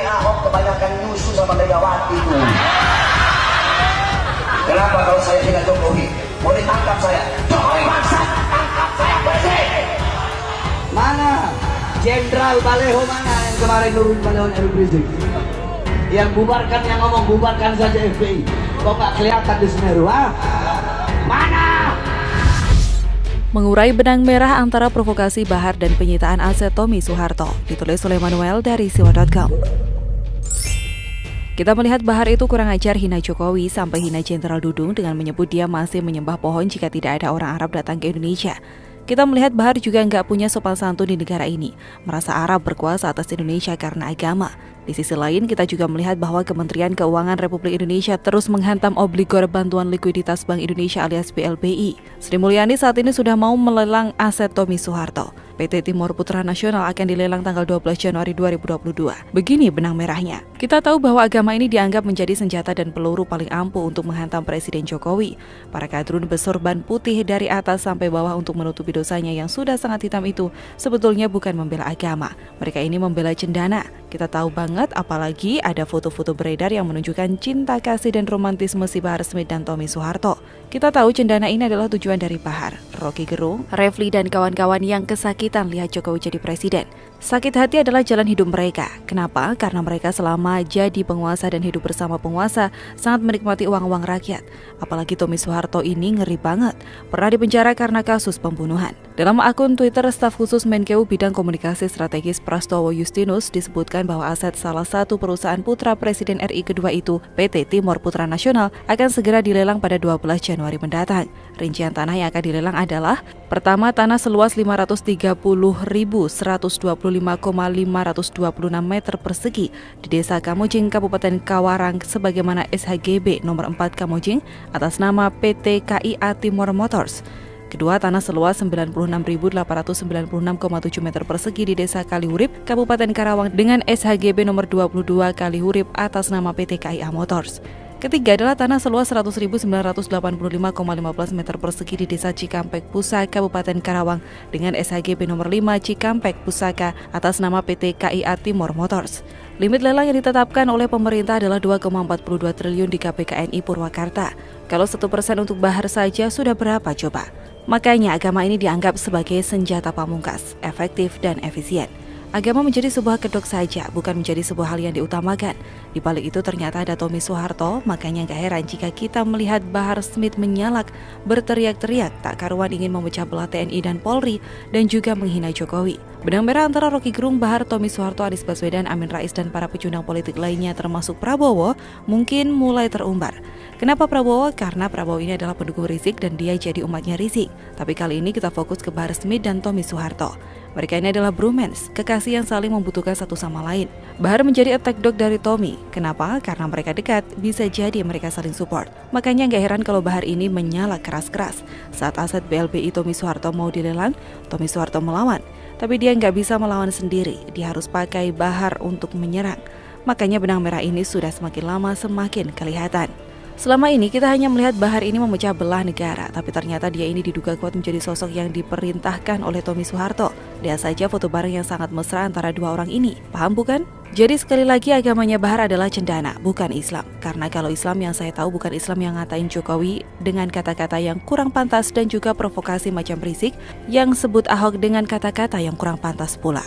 Ahok kebanyakan nyusu sama Megawati itu. Kenapa kalau saya tidak Jokowi? Mau ditangkap saya? Jokowi bangsa, tangkap saya presiden. Mana Jenderal Baleho, mana yang kemarin nurun Balehonya Habib Rizik? Yang bubarkan, yang ngomong bubarkan saja FPI. Kok nggak kelihatan di Semeru, ha? Mana? Mengurai benang merah antara provokasi Bahar dan penyitaan aset Tommy Soeharto, ditulis oleh Manuel dari siwa.com. Kita melihat Bahar itu kurang ajar hina Jokowi sampai hina Jenderal Dudung dengan menyebut dia masih menyembah pohon jika tidak ada orang Arab datang ke Indonesia. Kita melihat Bahar juga nggak punya sopan santun di negara ini, merasa Arab berkuasa atas Indonesia karena agama. Di sisi lain, kita juga melihat bahwa Kementerian Keuangan Republik Indonesia terus menghantam obligor Bantuan Likuiditas Bank Indonesia alias BLBI. Sri Mulyani saat ini sudah mau melelang aset Tommy Soeharto. PT Timur Putra Nasional akan dilelang tanggal 12 Januari 2022. Begini benang merahnya. Kita tahu bahwa agama ini dianggap menjadi senjata dan peluru paling ampuh untuk menghantam Presiden Jokowi. Para kadrun bersorban putih dari atas sampai bawah untuk menutupi dosanya yang sudah sangat hitam itu sebetulnya bukan membela agama. Mereka ini membela cendana. Kita tahu banget apalagi ada foto-foto beredar yang menunjukkan cinta kasih dan romantisme si Bahar Smith dan Tommy Soeharto. Kita tahu cendana ini adalah tujuan dari Bahar, Rocky Gerung, Refli dan kawan-kawan yang kesakitan lihat Jokowi jadi presiden. Sakit hati adalah jalan hidup mereka. Kenapa? Karena mereka selama jadi penguasa dan hidup bersama penguasa sangat menikmati uang-uang rakyat. Apalagi Tommy Soeharto ini ngeri banget. Pernah dipenjara karena kasus pembunuhan. Dalam akun Twitter staf khusus Menkeu bidang komunikasi strategis Prastowo Justinus disebutkan bahwa aset salah satu perusahaan putra Presiden RI kedua itu, PT Timur Putra Nasional, akan segera dilelang pada 12 Januari mendatang. Rincian tanah yang akan dilelang adalah: pertama, tanah seluas 530.125,526 meter persegi di Desa Kamojing, Kabupaten Kawarang sebagaimana SHGB nomor 4 Kamojing atas nama PT KIA Timur Motors. Kedua, tanah seluas 96.896,7 meter persegi di Desa Kalihurip, Kabupaten Karawang dengan SHGB nomor 22 Kalihurip atas nama PT KIA Motors. Ketiga adalah tanah seluas 100.985,15 meter persegi di Desa Cikampek Pusaka, Kabupaten Karawang dengan SHGB nomor 5 Cikampek Pusaka atas nama PT KIA Timur Motors. Limit lelang yang ditetapkan oleh pemerintah adalah 2,42 triliun di KPKNI Purwakarta. Kalau 1% untuk Bahar saja sudah berapa coba? Makanya agama ini dianggap sebagai senjata pamungkas, efektif dan efisien. Agama menjadi sebuah kedok saja, bukan menjadi sebuah hal yang diutamakan. Di balik itu ternyata ada Tommy Soeharto, makanya gak heran jika kita melihat Bahar Smith menyalak, berteriak-teriak, tak karuan ingin memecah belah TNI dan Polri, dan juga menghina Jokowi. Benang merah antara Rocky Gerung, Bahar, Tommy Soeharto, Anies Baswedan, Amin Rais, dan para pecundang politik lainnya termasuk Prabowo mungkin mulai terumbar. Kenapa Prabowo? Karena Prabowo ini adalah pendukung Rizik dan dia jadi umatnya Rizik. Tapi kali ini kita fokus ke Bahar Smith dan Tommy Soeharto. Mereka ini adalah bromance, kekasih yang saling membutuhkan satu sama lain. Bahar menjadi attack dog dari Tommy. Kenapa? Karena mereka dekat, bisa jadi mereka saling support. Makanya gak heran kalau Bahar ini menyala keras-keras. Saat aset BLBI Tommy Soeharto mau dilelang, Tommy Soeharto melawan. Tapi dia nggak bisa melawan sendiri, dia harus pakai Bahar untuk menyerang. Makanya benang merah ini sudah semakin lama semakin kelihatan. Selama ini kita hanya melihat Bahar ini memecah belah negara, tapi ternyata dia ini diduga kuat menjadi sosok yang diperintahkan oleh Tommy Soeharto. Lihat saja foto bareng yang sangat mesra antara dua orang ini, paham bukan? Jadi sekali lagi agamanya Bahar adalah cendana, bukan Islam. Karena kalau Islam yang saya tahu bukan Islam yang ngatain Jokowi dengan kata-kata yang kurang pantas dan juga provokasi macam Rizik yang sebut Ahok dengan kata-kata yang kurang pantas pula.